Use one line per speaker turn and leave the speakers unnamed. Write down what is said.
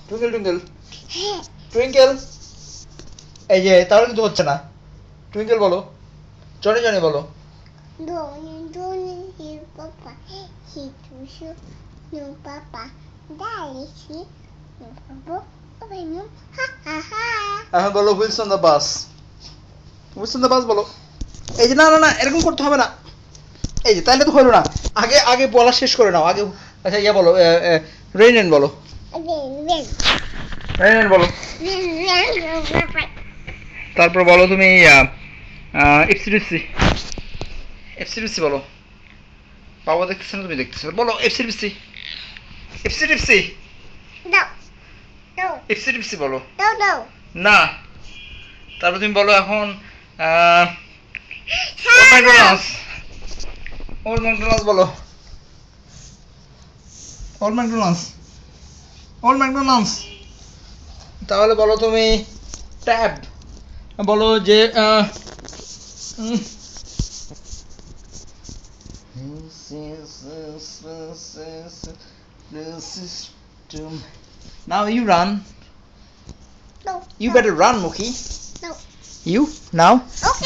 Twinkle twinkle twinkle. এই যে তাহলে কিন্তু হচ্ছে না। টুইঙ্কেল বলো, জনি জনি বলো।
Doni papa, he tushu, no papa, dalishi, no papa, no ha ha ha.
এখন বলো wheels on the bus. Wheels on the bus বলো। এই যে না না না, এরকম করতে হবে না। এই যে তাহলে তো হলো না। আগে আগে বলা শেষ করে নাও আগে। আচ্ছা ইয়া বলো, রেইন বলো। রেইন বলো। তারপর বলো তুমি এফসিডিসি। এফসিডিসি বলো। বাবা দেখতেছে না, তুমি দেখতেছো, বলো এফসিডিসি। এফসিডিসি।
No, no,
এফসিডিসি বলো।
no, no.
না। তারপর তুমি বলো এখন ওল্ড ম্যাকডোনাল্ডস। ওল্ড ম্যাকডোনাল্ডস বলো। Old McDonald's. Old McDonald's. তাহলে বলো তুমি ট্যাব। বলো যে now you run.
No.
You better run, Muki.
No.
You now.
Okay.